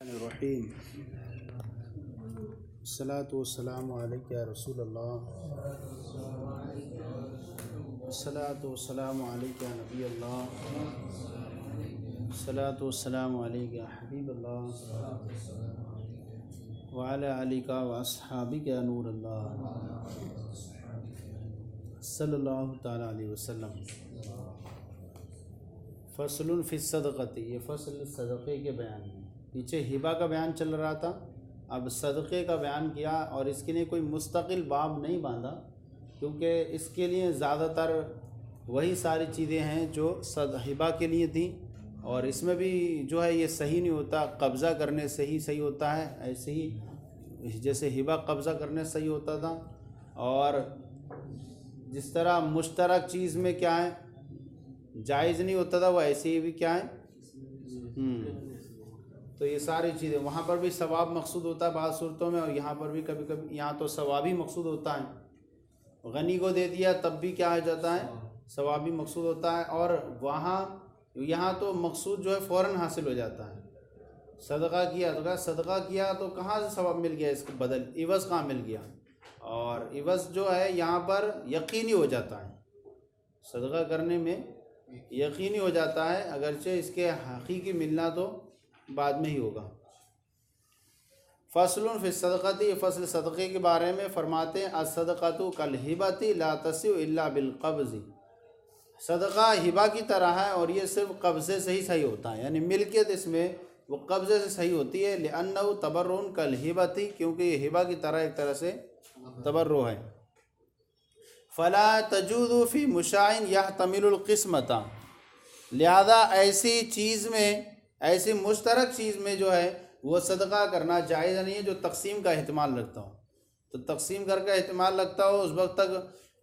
الرحیم الصلاۃ والسلام علیک یا رسول اللہ، الصلاۃ والسلام علیک یا نبی اللہ، الصلاۃ والسلام علیک یا حبیب اللہ، وعلی آلک و اصحابک یا نور اللہ، صلی اللہ تعالیٰ علیہ وسلم۔ فصل فی الصدقۃ، یہ فصل صدقے کے بیان میں۔ پیچھے ہبہ کا بیان چل رہا تھا، اب صدقے کا بیان کیا، اور اس کے لیے کوئی مستقل باب نہیں باندھا، کیونکہ اس کے لیے زیادہ تر وہی ساری چیزیں ہیں جو ہبہ کے لیے تھیں، اور اس میں بھی جو ہے یہ صحیح نہیں ہوتا، قبضہ کرنے سے ہی صحیح ہوتا ہے، ایسے ہی جیسے ہبہ قبضہ کرنے سے صحیح ہوتا تھا، اور جس طرح مشترک چیز میں کیا ہے جائز نہیں ہوتا تھا، وہ ایسے ہی بھی کیا ہے تو یہ ساری چیزیں وہاں پر بھی ثواب مقصود ہوتا ہے بعض صورتوں میں، اور یہاں پر بھی کبھی کبھی یہاں تو ثواب ہی مقصود ہوتا ہے، غنی کو دے دیا تب بھی کیا ہو جاتا ہے ثواب ہی مقصود ہوتا ہے، اور یہاں تو مقصود جو ہے فوراً حاصل ہو جاتا ہے۔ صدقہ کیا تو کہاں سے ثواب مل گیا، اس کے بدل عوض کہاں مل گیا، اور عوض جو ہے یہاں پر یقینی ہو جاتا ہے، صدقہ کرنے میں یقینی ہو جاتا ہے، اگرچہ اس کے حقیقی ملنا تو بعد میں ہی ہوگا۔ فصل فی الصدقۃ، یہ فصل صدقے کے بارے میں فرماتے ہیں الصدقۃ کالہبۃ لا تصح الا بالقبض، صدقہ ہبہ کی طرح ہے اور یہ صرف قبضے سے ہی صحیح ہوتا ہے، یعنی ملکیت اس میں وہ قبضے سے صحیح ہوتی ہے، لأنہ تبرع کالہبۃ، کیونکہ یہ ہبہ کی طرح ایک طرح سے تبرع ہے۔ فلا تجوز فی مشاع یحتمل القسمۃ، لہذا ایسی چیز میں، ایسی مشترک چیز میں جو ہے وہ صدقہ کرنا جائز نہیں ہے جو تقسیم کا احتمال رکھتا ہو، تو تقسیم کر کے احتمال رکھتا ہو اس وقت تک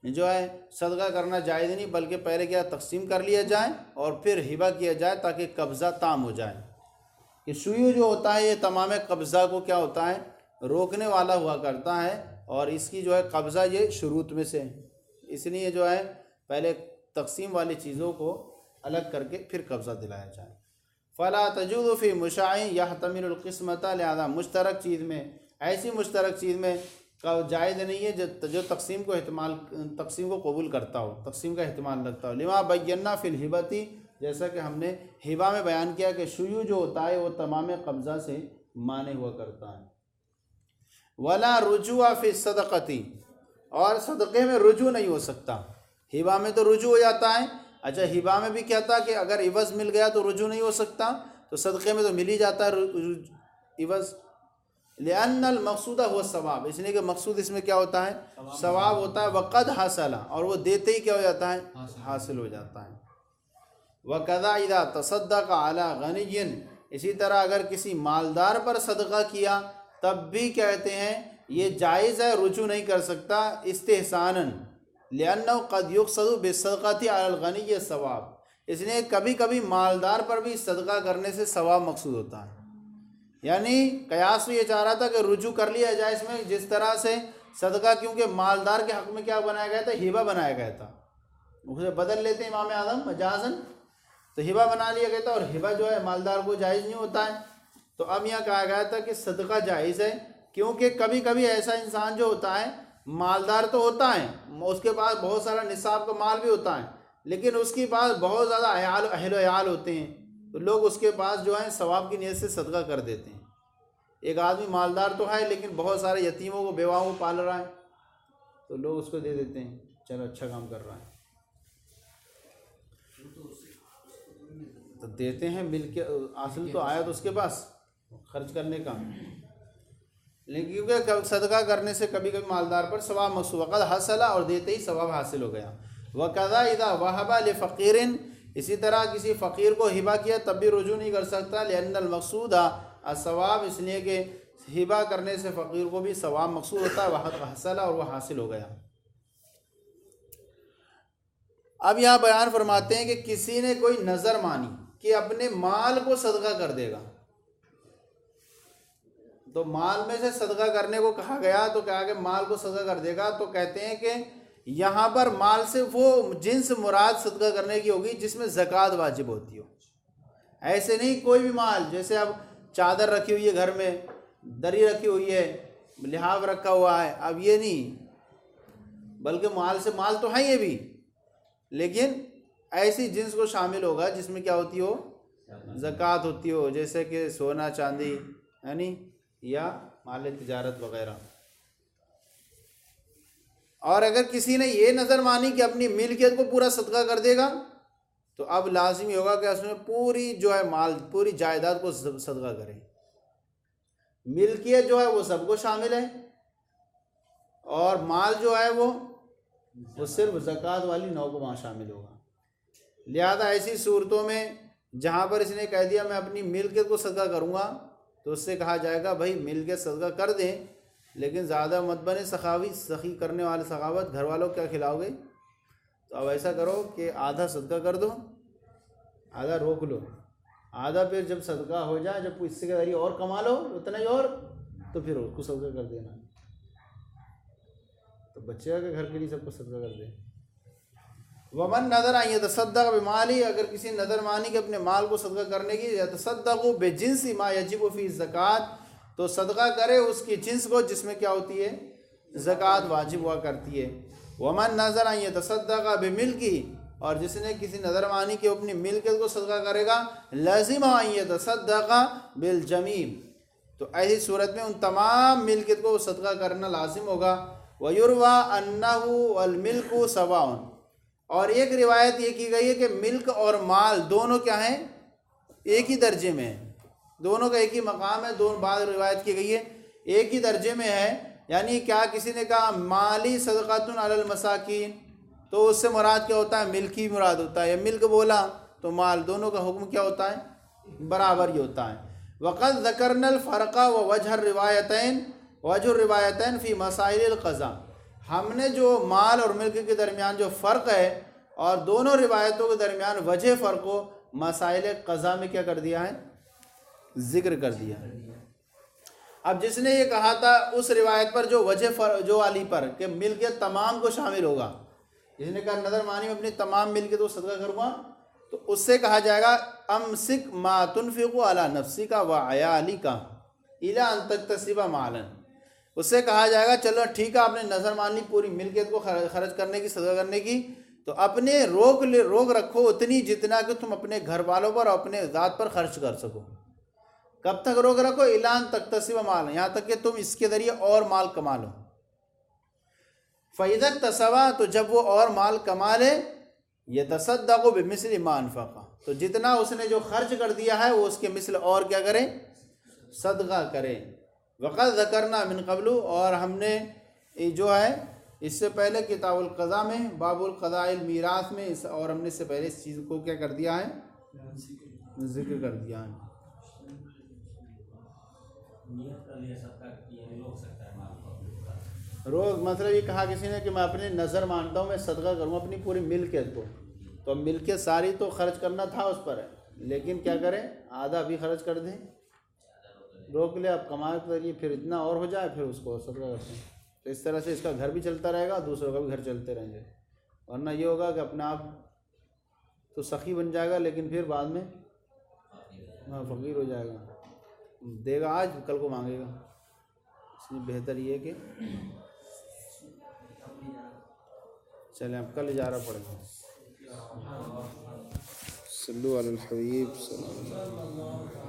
جو ہے صدقہ کرنا جائز نہیں، بلکہ پہلے کیا تقسیم کر لیا جائے اور پھر ہبہ کیا جائے تاکہ قبضہ تام ہو جائے۔ کہ شیوع جو ہوتا ہے یہ تمام قبضہ کو کیا ہوتا ہے روکنے والا ہوا کرتا ہے، اور اس کی جو ہے قبضہ یہ شروط میں سے ہے، اس لیے جو ہے پہلے تقسیم والی چیزوں کو الگ کر کے پھر قبضہ دلایا جائے۔ فلا تجوز فی مشاع یحتمل القسمۃ، لہذا مشترک چیز میں، ایسی مشترک چیز میں جائز نہیں ہے جو تقسیم کو قبول کرتا ہو، تقسیم کا احتمال رکھتا ہو۔ لما بینا فی الہبۃ، جیسا کہ ہم نے ہبہ میں بیان کیا کہ شیوع جو ہوتا ہے وہ تمام قبضہ سے مانع ہوا کرتا ہے۔ ولا رجوع فی الصدقۃ، اور صدقے میں رجوع نہیں ہو سکتا، ہبہ میں تو رجوع ہو جاتا ہے، اچھا ہبہ میں بھی کیا تھا کہ اگر عوض مل گیا تو رجوع نہیں ہو سکتا، تو صدقے میں تو مل ہی جاتا ہے عوض۔ لأن المقصود هو الثواب، اس لیے کہ مقصود اس میں کیا ہوتا ہے ثواب ہوتا ہے، وقد حاصل، اور وہ دیتے ہی کیا ہو جاتا ہے حاصل ہو جاتا ہے۔ وَكَذَا إِذَا تَصَدَّقَ عَلَى غَنِيٍّ، اسی طرح اگر کسی مالدار پر صدقہ کیا تب بھی کہتے ہیں یہ جائز ہے، رجوع نہیں کر سکتا استحساناً، لأنه قد يقصد بالصدقۃ علی الغنی الثواب، اس لیے کبھی کبھی مالدار پر بھی صدقہ کرنے سے ثواب مقصود ہوتا ہے، یعنی قیاس تو یہ چاہ رہا تھا کہ رجوع کر لیا جائے اس میں، جس طرح سے صدقہ کیونکہ مالدار کے حق میں کیا بنایا گیا تھا ہبہ بنایا گیا تھا، اسے بدل لیتے ہیں امام اعظم مجازاً، تو ہبہ بنا لیا گیا تھا، اور ہبہ جو ہے مالدار کو جائز نہیں ہوتا ہے، تو اب یہاں کہا گیا تھا کہ صدقہ جائز ہے، کیونکہ کبھی کبھی ایسا انسان جو ہوتا ہے مالدار تو ہوتا ہے، اس کے پاس بہت سارا نصاب کا مال بھی ہوتا ہے، لیکن اس کے پاس بہت زیادہ اہل و عیال ہوتے ہیں، تو لوگ اس کے پاس جو ہے ثواب کی نیت سے صدقہ کر دیتے ہیں۔ ایک آدمی مالدار تو ہے لیکن بہت سارے یتیموں کو بیواؤں کو پال رہا ہے، تو لوگ اس کو دے دیتے ہیں، چلو اچھا کام کر رہا ہے، تو دیتے ہیں، مل کے اصل تو آیا تو اس کے پاس خرچ کرنے کا، لیکن کیونکہ صدقہ کرنے سے کبھی کبھی مالدار پر ثواب مقصود، وقد حصل، اور دیتے ہی ثواب حاصل ہو گیا۔ وَكَذَا إِذَا وَهَبَ لِفَقِيرٍ، اسی طرح کسی فقیر کو ہبہ کیا تب بھی رجوع نہیں کر سکتا، لأن المقصود الثواب، اس لیے کہ ہبہ کرنے سے فقیر کو بھی ثواب مقصود ہوتا ہے، وقد حصل، اور وہ حاصل ہو گیا۔ اب یہاں بیان فرماتے ہیں کہ کسی نے کوئی نظر مانی کہ اپنے مال کو صدقہ کر دے گا، تو مال میں سے صدقہ کرنے کو کہا گیا، تو کہا کہ مال کو صدقہ کر دے گا، تو کہتے ہیں کہ یہاں پر مال سے وہ جنس مراد صدقہ کرنے کی ہوگی جس میں زکوٰۃ واجب ہوتی ہو، ایسے نہیں کوئی بھی مال، جیسے اب چادر رکھی ہوئی ہے گھر میں، دری رکھی ہوئی ہے، لحاف رکھا ہوا ہے، اب یہ نہیں، بلکہ مال سے مال تو ہے یہ بھی، لیکن ایسی جنس کو شامل ہوگا جس میں کیا ہوتی ہو، زکوٰۃ ہوتی ہو، جیسے کہ سونا چاندی یعنی یا مال تجارت وغیرہ۔ اور اگر کسی نے یہ نظر مانی کہ اپنی ملکیت کو پورا صدقہ کر دے گا تو اب لازمی ہوگا کہ اس میں پوری جو ہے مال، پوری جائیداد کو صدقہ کرے۔ ملکیت جو ہے وہ سب کو شامل ہے، اور مال جو ہے وہ صرف زکوٰۃ والی نو کو وہاں شامل ہوگا۔ لہذا ایسی صورتوں میں جہاں پر اس نے کہہ دیا میں اپنی ملکیت کو صدقہ کروں گا تو اس سے کہا جائے گا بھائی ملکیت صدقہ کر دیں، لیکن زیادہ مت بنے سخی کرنے والے، سخاوت، گھر والوں کیا کھلاؤ گے؟ تو اب ایسا کرو کہ آدھا صدقہ کر دو، آدھا روک لو، آدھا پھر جب صدقہ ہو جائے، جب اس سے کے ذریعے اور کما لو اتنا ہی اور، تو پھر اس کو صدقہ کر دینا۔ تو بچے کے گھر کے لیے سب کو صدقہ کر دیں۔ ومن نظر ان یتصدق بمالی، اگر کسی نظر مانی کہ اپنے مال کو صدقہ کرنے کی، یتصدق بجنس ما یجب فی الزکوٰۃ، تو صدقہ کرے اس کی جنس کو جس میں کیا ہوتی ہے، زکوٰۃ واجب ہوا کرتی ہے۔ ومن نظر ان یتصدق بملکی، اور جس نے کسی نظر مانی کہ اپنی ملکیت کو صدقہ کرے گا، لازم ان یتصدق بالجمیع، تو ایسی صورت میں ان تمام ملکیت کو صدقہ کرنا لازم ہوگا۔ ویروی انہ والملک سواء، اور ایک روایت یہ کی گئی ہے کہ ملک اور مال دونوں کیا ہیں، ایک ہی درجے میں ہیں، دونوں کا ایک ہی مقام ہے۔ دونوں بعض روایت کی گئی ہے ایک ہی درجے میں ہے، یعنی کیا کسی نے کہا مالی صدقۃ علی المساکین، تو اس سے مراد کیا ہوتا ہے، ملک ہی مراد ہوتا ہے، یا ملک بولا تو مال، دونوں کا حکم کیا ہوتا ہے، برابر ہی ہوتا ہے۔ وقد ذکرنا الفرق ووجہ الروایتین، وجہ الروایتین فی مسائل القضاء، ہم نے جو مال اور ملک کے درمیان جو فرق ہے اور دونوں روایتوں کے درمیان وجہ فرق کو مسائل قضاء میں کیا کر دیا ہے، ذکر کر دیا۔ اب جس نے یہ کہا تھا اس روایت پر جو وجہ جو والی پر کہ ملکیت تمام کو شامل ہوگا، جس نے کہا نظر مانی میں اپنی تمام ملکیت کو صدقہ کروں گا، تو اس سے کہا جائے گا امسک ما تنفق علی نفسک وعیالک الی ان تکتسب مالا، اس سے کہا جائے گا چلو ٹھیک ہے آپ نے نظر مان لی پوری ملکیت کو خرچ کرنے کی، صدقہ کرنے کی، تو اپنے روک رکھو اتنی جتنا کہ تم اپنے گھر والوں پر اور اپنے ذات پر خرچ کر سکو۔ کب تک روک رکھو، الی ان تکتسب مالا، یہاں تک کہ تم اس کے ذریعے اور مال کما لو۔ فَإِذَا اكْتَسَبَ، تو جب وہ اور مال کما لے، يَتَصَدَّقُ بِمِثْلِ مَا أَنفَقَ، تو جتنا اس نے جو خرچ کر دیا ہے وہ اس کے مثل اور کیا کرے، صدقہ کرے۔ وَقَدْ ذَكَرْنَا مِن قَبْلُ، اور ہم نے جو ہے اس سے پہلے کتاب القضاء میں باب القضاء المیراث میں اور ہم نے اس سے پہلے اس چیز کو کیا کر دیا ہے، ذکر کر دیا ہے۔ روز مطلب یہ کہا کسی نے کہ میں اپنی نظر مانتا ہوں میں صدقہ کروں اپنی پوری ملکیت کو، تو ملکیت ساری تو خرچ کرنا تھا اس پر ہے، لیکن کیا کریں آدھا بھی خرچ کر دیں، روک لے، اب کمائے کے ذریعے پھر اتنا اور ہو جائے پھر اس کو صدقہ کرتے ہیں، تو اس طرح سے اس کا گھر بھی چلتا رہے گا، دوسروں کا بھی گھر چلتے رہیں گے، ورنہ یہ ہوگا کہ اپنا آپ تو سخی بن جائے گا لیکن پھر بعد میں فقیر ہو جائے گا، دے گا آج کل کو مانگے گا۔ اس لیے بہتر یہ کہ چلیں اب کل اجارہ پڑھیں گے۔ صلو علی الحبیب صلی اللہ علیہ وسلم۔